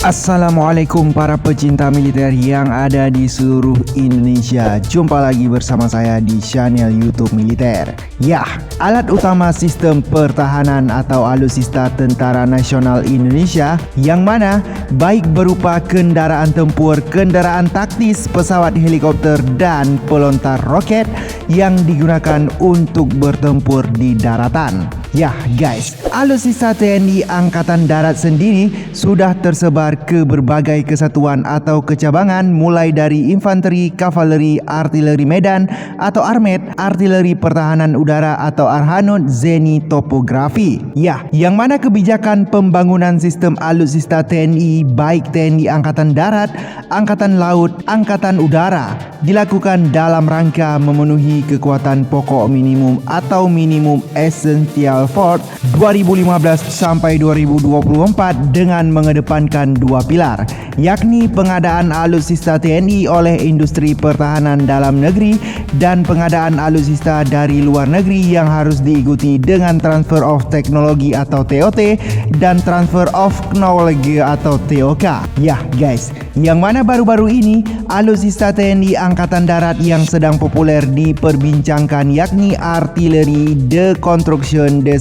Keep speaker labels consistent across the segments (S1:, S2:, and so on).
S1: Assalamualaikum para pecinta militer yang ada di seluruh Indonesia. Jumpa lagi bersama saya di channel YouTube Militer. Ya, alat utama sistem pertahanan atau alutsista Tentara Nasional Indonesia yang mana baik berupa kendaraan tempur, kendaraan taktis, pesawat helikopter dan pelontar roket yang digunakan untuk bertempur di daratan. Ya guys, alutsista TNI Angkatan Darat sendiri sudah tersebar ke berbagai kesatuan atau kecabangan, mulai dari infanteri, kavaleri, artileri medan atau armet, artileri pertahanan udara atau arhanud, zeni topografi. Ya, yang mana kebijakan pembangunan sistem alutsista TNI baik TNI Angkatan Darat, Angkatan Laut, Angkatan Udara dilakukan dalam rangka memenuhi kekuatan pokok minimum atau minimum essential force 2015 sampai 2024 dengan mengedepankan dua pilar, yakni pengadaan alutsista TNI oleh industri pertahanan dalam negeri dan pengadaan alutsista dari luar negeri yang harus diikuti dengan transfer of teknologi atau TOT dan transfer of knowledge atau TOK. Ya guys, yang mana baru-baru ini alutsista TNI Angkatan Darat yang sedang populer diperbincangkan yakni artileri de construction des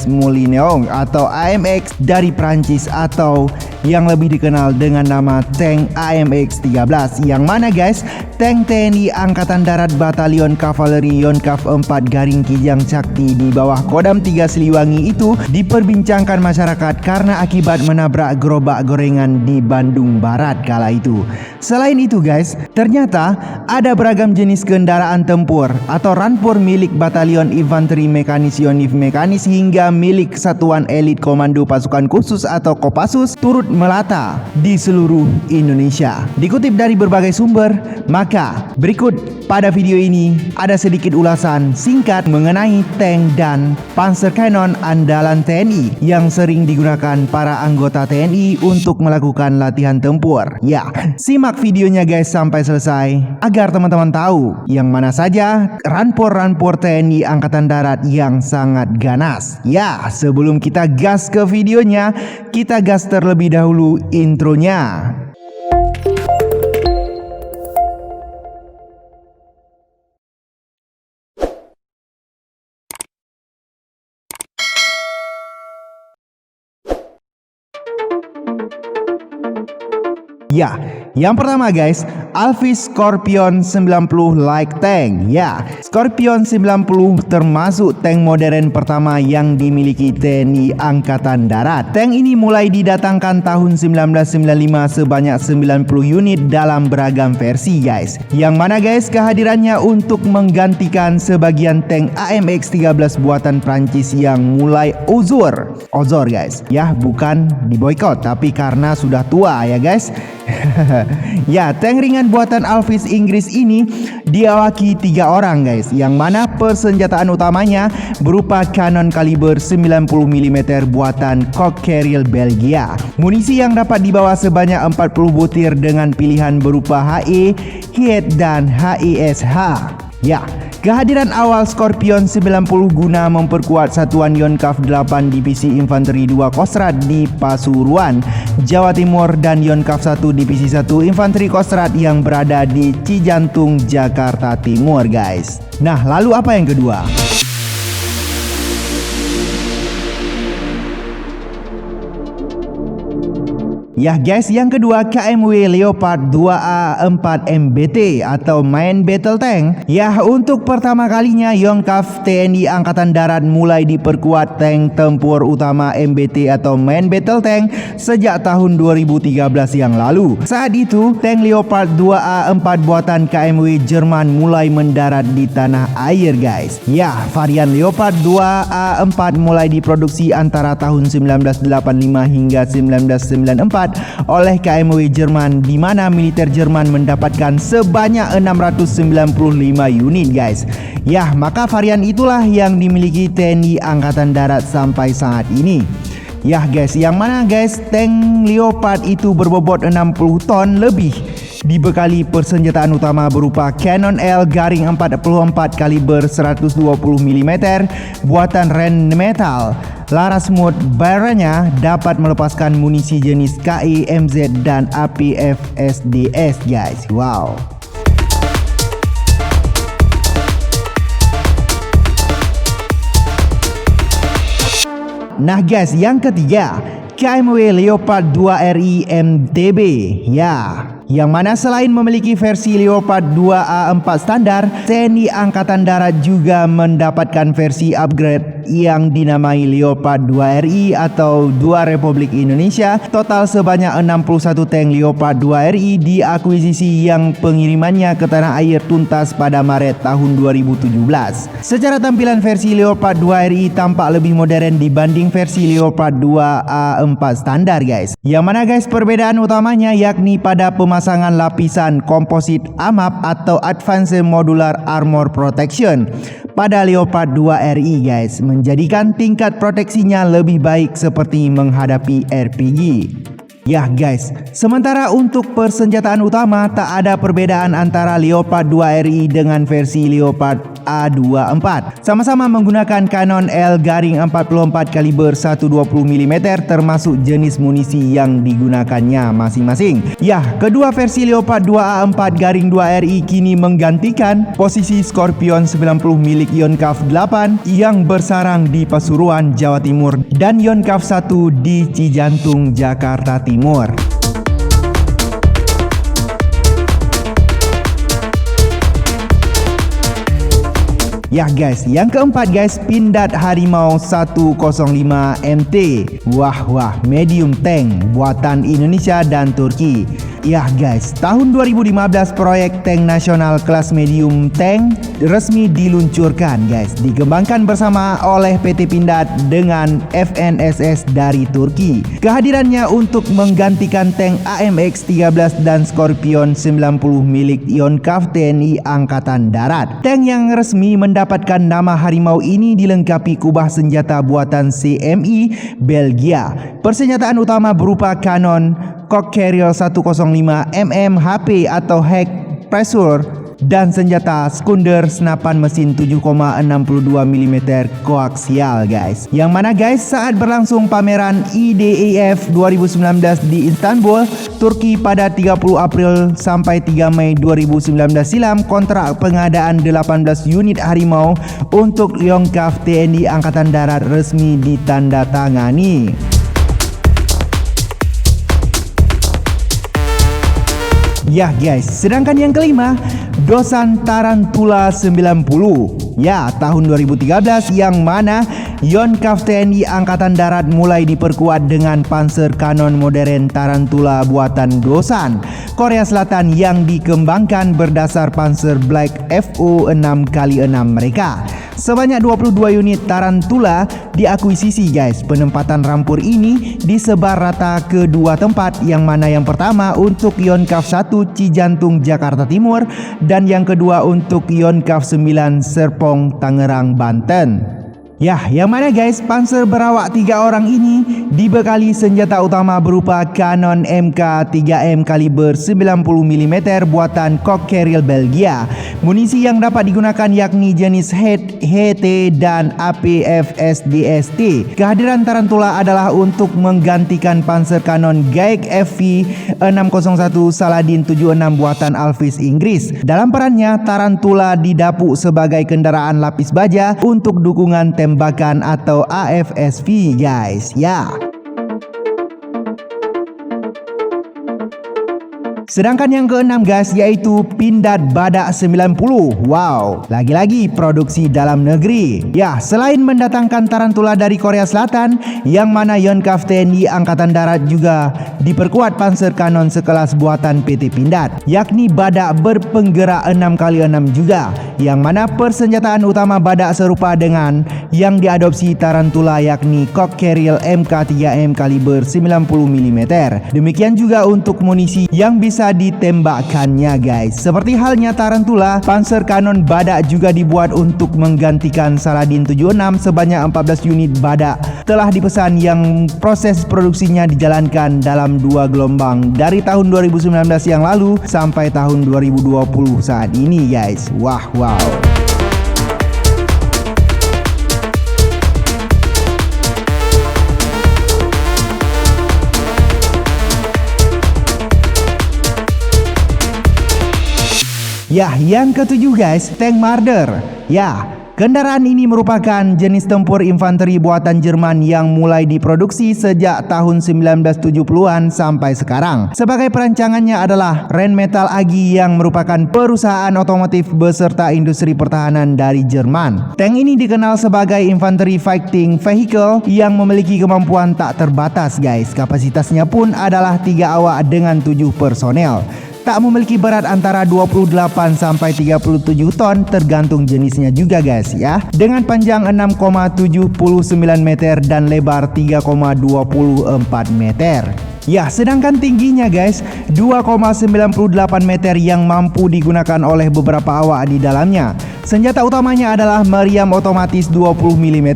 S1: Moulineaux atau AMX dari Prancis atau yang lebih dikenal dengan nama tank AMX-13, yang mana guys, tank TNI Angkatan Darat Batalion Kavaleri Yonkav 4 Garing Kijang Cakti di bawah Kodam 3 Siliwangi itu diperbincangkan masyarakat karena akibat menabrak gerobak gorengan di Bandung Barat kala itu. Selain itu guys, ternyata ada beragam jenis kendaraan tempur atau ranpur milik Batalion Infanteri Mekanis Yonif Mekanis hingga milik Satuan Elit Komando Pasukan Khusus atau Kopassus turut melata di seluruh Indonesia. Dikutip dari berbagai sumber, maka berikut pada video ini ada sedikit ulasan singkat mengenai tank dan panzer cannon andalan TNI yang sering digunakan para anggota TNI untuk melakukan latihan tempur. Ya, simak videonya guys sampai selesai agar teman-teman tahu yang mana saja ranpur-ranpur TNI Angkatan Darat yang sangat ganas. Ya, sebelum kita gas ke videonya, kita gas terlebih dahulu intronya. Ya, yang pertama guys, Alvis Scorpion 90 Light Tank. Ya, Scorpion 90 termasuk tank modern pertama yang dimiliki TNI Angkatan Darat. Tank ini mulai didatangkan tahun 1995 sebanyak 90 unit dalam beragam versi guys. Yang mana guys, kehadirannya untuk menggantikan sebagian tank AMX-13 buatan Prancis yang mulai uzur guys. Ya, bukan diboykot tapi karena sudah tua ya guys. Ya, tank ringan buatan Alvis Inggris ini diawaki 3 orang guys, yang mana persenjataan utamanya berupa kanon kaliber 90 mm buatan Cockerill Belgia. Munisi yang dapat dibawa sebanyak 40 butir dengan pilihan berupa HE, HIET dan HISH. Ya, kehadiran awal Scorpion 90 guna memperkuat Satuan Yonkav 8 Divisi Infanteri 2 Kostrad di Pasuruan, Jawa Timur dan Yonkav 1 Divisi 1 Infanteri Kostrad yang berada di Cijantung, Jakarta Timur guys. Nah, lalu apa yang kedua? Ya guys, yang kedua KMW Leopard 2A4 MBT atau Main Battle Tank. Ya, untuk pertama kalinya Yonkav TNI Angkatan Darat mulai diperkuat tank tempur utama MBT atau Main Battle Tank sejak tahun 2013 yang lalu. Saat itu, tank Leopard 2A4 buatan KMW Jerman mulai mendarat di tanah air guys. Ya, varian Leopard 2A4 mulai diproduksi antara tahun 1985 hingga 1994 oleh KMW Jerman, di mana militer Jerman mendapatkan sebanyak 695 unit guys. Ya, maka varian itulah yang dimiliki TNI Angkatan Darat sampai saat ini. Ya guys, yang mana guys, tank Leopard itu berbobot 60 ton lebih dibekali persenjataan utama berupa Cannon L-44 kaliber 120 mm buatan Rheinmetall. Laras Smooth baranya dapat melepaskan munisi jenis KI, MZ dan APFSDS guys. Wow. Nah guys, yang ketiga, KMW Leopard 2 RI MTB. Ya, yang mana selain memiliki versi Leopard 2A4 standar, TNI Angkatan Darat juga mendapatkan versi upgrade yang dinamai Leopard 2 RI atau 2 Republik Indonesia. Total sebanyak 61 tank Leopard 2 RI diakuisisi yang pengirimannya ke tanah air tuntas pada Maret tahun 2017. Secara tampilan versi Leopard 2 RI tampak lebih modern dibanding versi Leopard 2A4 standar guys. Yang mana guys perbedaan utamanya yakni pada pemasangan lapisan komposit AMAP atau Advanced Modular Armor Protection pada Leopard 2 RI guys, menjadikan tingkat proteksinya lebih baik seperti menghadapi RPG. Ya guys, sementara untuk persenjataan utama tak ada perbedaan antara Leopard 2 RI dengan versi Leopard A24. Sama-sama menggunakan Cannon L-44 kaliber 120 mm termasuk jenis munisi yang digunakannya masing-masing. Ya, kedua versi Leopard 2A4-2 RI kini menggantikan posisi Scorpion 90 milik Yonkav 8 yang bersarang di Pasuruan, Jawa Timur dan Yonkav 1 di Cijantung, Jakarta Timur. Ya guys, yang keempat guys, Pindad Harimau 105 MT. Wah, medium tank buatan Indonesia dan Turki. Ya guys, tahun 2015 proyek tank nasional kelas medium tank resmi diluncurkan guys. Dikembangkan bersama oleh PT Pindad dengan FNSS dari Turki. Kehadirannya untuk menggantikan tank AMX-13 dan Scorpion 90 milik Yonkav TNI Angkatan Darat. Tank yang resmi mendapatkan nama Harimau ini dilengkapi kubah senjata buatan CMI Belgia. Persenjataan utama berupa Cannon Cockerill 105 mm HP atau High Pressure dan senjata sekunder senapan mesin 7,62 mm koaksial guys. Yang mana guys saat berlangsung pameran IDAF 2019 di Istanbul, Turki pada 30 April sampai 3 Mei 2019 silam, kontrak pengadaan 18 unit Harimau untuk Yonkav TNI Angkatan Darat resmi ditandatangani. Ya guys, sedangkan yang kelima, Dosan Tarantula 90. Ya, tahun 2013 yang mana Yonkav TNI Angkatan Darat mulai diperkuat dengan panser kanon modern Tarantula buatan Dosan, Korea Selatan yang dikembangkan berdasar panser Black FO 6x6 mereka. Sebanyak 22 unit Tarantula diakuisisi guys. Penempatan rampur ini disebar rata ke dua tempat, yang mana yang pertama untuk Yonkav 1 Cijantung, Jakarta Timur dan yang kedua untuk Yonkav 9 Serpong, Tangerang, Banten. Ya, yang mana guys panser berawak 3 orang ini dibekali senjata utama berupa Cannon MK3M kaliber 90 mm buatan Cockerill Belgia. Munisi yang dapat digunakan yakni jenis HT dan APFSDST. Kehadiran Tarantula adalah untuk menggantikan panser Cannon Gaik FV 601 Saladin 76 buatan Alvis Inggris. Dalam perannya, Tarantula didapuk sebagai kendaraan lapis baja untuk dukungan tembakan atau AFSV guys. Ya. Sedangkan yang keenam guys yaitu Pindad Badak 90. Wow, lagi-lagi produksi dalam negeri. Ya, selain mendatangkan Tarantula dari Korea Selatan, yang mana Yonkav TNI Angkatan Darat juga diperkuat panser kanon sekelas buatan PT Pindad, yakni Badak berpenggerak 6x6 juga. yang mana persenjataan utama badak serupa dengan yang diadopsi Tarantula yakni Cockerill Mk3M kaliber 90mm. Demikian juga untuk munisi yang bisa ditembakkannya guys. Seperti halnya Tarantula, panser kanon badak juga dibuat untuk menggantikan Saladin 76 sebanyak 14 unit badak telah dipesan yang proses produksinya dijalankan dalam 2 gelombang dari tahun 2019 yang lalu sampai tahun 2020 saat ini guys. Wow. Ya, yang ketujuh guys, tank Marder. Ya, kendaraan ini merupakan jenis tempur infanteri buatan Jerman yang mulai diproduksi sejak tahun 1970-an sampai sekarang. Sebagai perancangannya adalah Rheinmetall AG yang merupakan perusahaan otomotif beserta industri pertahanan dari Jerman. Tank ini dikenal sebagai infanteri fighting vehicle yang memiliki kemampuan tak terbatas guys. Kapasitasnya pun adalah 3 awak dengan 7 personel. Tak memiliki berat antara 28 sampai 37 ton tergantung jenisnya juga guys ya. Dengan panjang 6,79 meter dan lebar 3,24 meter. Ya, sedangkan tingginya guys 2,98 meter yang mampu digunakan oleh beberapa awak di dalamnya. Senjata utamanya adalah meriam otomatis 20 mm.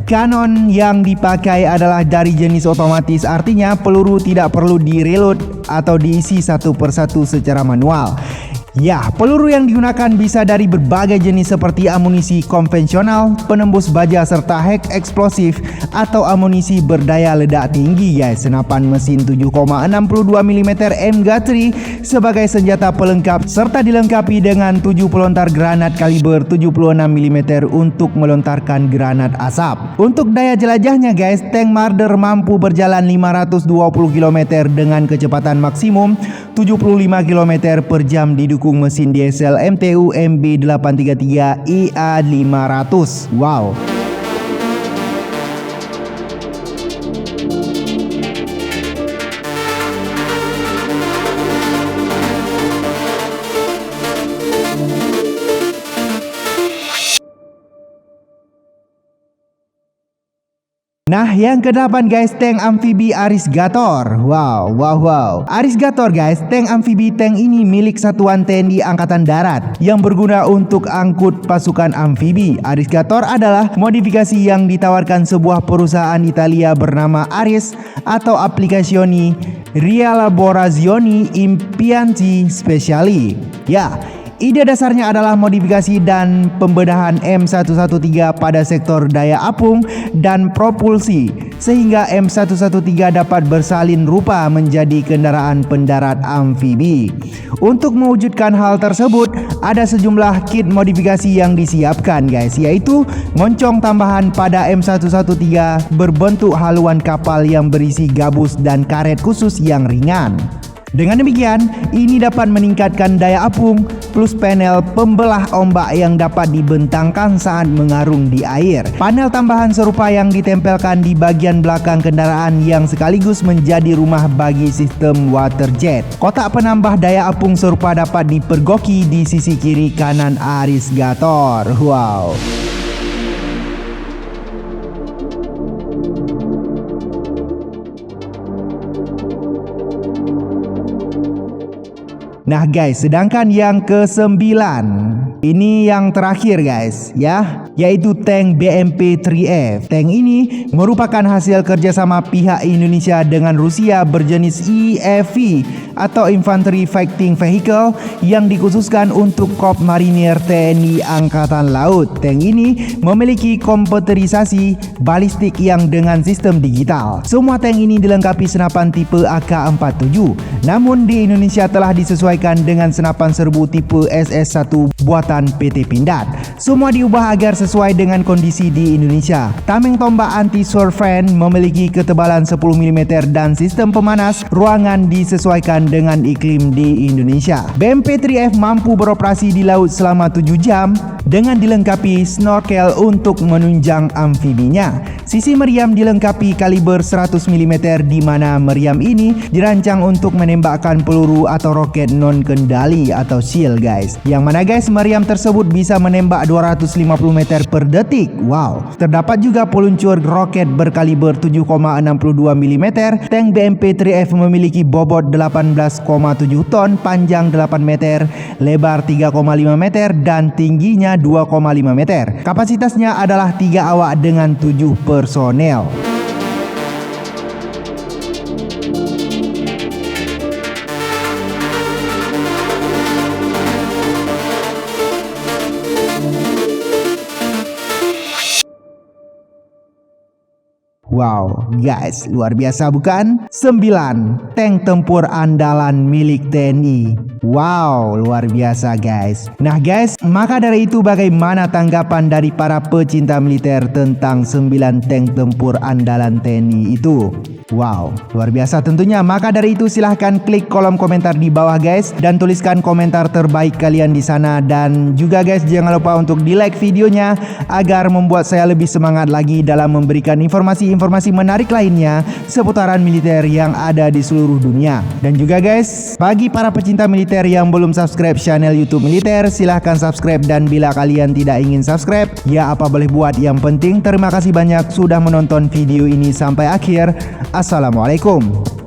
S1: Kanon yang dipakai adalah dari jenis otomatis, artinya peluru tidak perlu di-reload atau diisi satu persatu secara manual. Ya, peluru yang digunakan bisa dari berbagai jenis seperti amunisi konvensional, penembus baja serta hek eksplosif atau amunisi berdaya ledak tinggi guys. Senapan mesin 7,62 mm M3 sebagai senjata pelengkap serta dilengkapi dengan 7 pelontar granat kaliber 76 mm untuk melontarkan granat asap. Untuk daya jelajahnya guys, tank Marder mampu berjalan 520 km dengan kecepatan maksimum 75 km per jam didukung mesin diesel MTU MB833 IA500. Wow. Nah, yang ke-8 guys, tank amfibi Arisgator. Wow. Arisgator guys, tank amfibi. Tank ini milik satuan TNI Angkatan Darat yang berguna untuk angkut pasukan amfibi. Arisgator adalah modifikasi yang ditawarkan sebuah perusahaan Italia bernama Aris atau Applicazioni Rielaborazioni Impianti Speciali. Ya, ide dasarnya adalah modifikasi dan pembedahan M113 pada sektor daya apung dan propulsi sehingga M113 dapat bersalin rupa menjadi kendaraan pendarat amfibi. Untuk mewujudkan hal tersebut, ada sejumlah kit modifikasi yang disiapkan guys, yaitu moncong tambahan pada M113 berbentuk haluan kapal yang berisi gabus dan karet khusus yang ringan. Dengan demikian, ini dapat meningkatkan daya apung plus panel pembelah ombak yang dapat dibentangkan saat mengarung di air. Panel tambahan serupa yang ditempelkan di bagian belakang kendaraan yang sekaligus menjadi rumah bagi sistem water jet. Kotak penambah daya apung serupa dapat dipergoki di sisi kiri kanan Arisgator. Wow. Nah guys, sedangkan yang ke-9 ini yang terakhir guys ya, yaitu tank BMP-3F. Tank ini merupakan hasil kerjasama pihak Indonesia dengan Rusia berjenis IFV atau Infantry Fighting Vehicle yang dikhususkan untuk Korps Marinir TNI Angkatan Laut. Tank ini memiliki komputerisasi balistik yang dengan sistem digital. Semua tank ini dilengkapi senapan tipe AK-47. Namun di Indonesia telah disesuaikan dengan senapan serbu tipe SS1 buatan PT Pindad. Semua diubah agar sesuai dengan kondisi di Indonesia. Tameng tombak anti-surfan memiliki ketebalan 10 mm dan sistem pemanas ruangan disesuaikan dengan iklim di Indonesia. BMP-3F mampu beroperasi di laut selama 7 jam dengan dilengkapi snorkel untuk menunjang amfibinya. Sisi meriam dilengkapi kaliber 100 mm di mana meriam ini dirancang untuk menembakkan peluru atau roket non-kendali atau shield guys. Yang mana guys meriam tersebut bisa menembak 250 meter per detik. Wow. Terdapat juga peluncur roket berkaliber 7,62 mm. Tank BMP-3F memiliki bobot 18,7 ton, panjang 8 meter, lebar 3,5 meter dan tingginya 2,5 meter. Kapasitasnya adalah 3 awak dengan 7 personel. Wow, guys, luar biasa bukan? 9 tank tempur andalan milik TNI. Wow, luar biasa guys. Nah guys, maka dari itu bagaimana tanggapan dari para pecinta militer tentang 9 tank tempur andalan TNI itu? Wow, luar biasa tentunya. Maka dari itu silahkan klik kolom komentar di bawah guys dan tuliskan komentar terbaik kalian di sana. Dan juga guys jangan lupa untuk di like videonya agar membuat saya lebih semangat lagi dalam memberikan informasi-informasi menarik lainnya seputaran militer yang ada di seluruh dunia. Dan juga guys, bagi para pecinta militer yang belum subscribe channel YouTube Militer, silahkan subscribe. Dan bila kalian tidak ingin subscribe, ya apa boleh buat. Yang penting terima kasih banyak sudah menonton video ini sampai akhir. Assalamualaikum.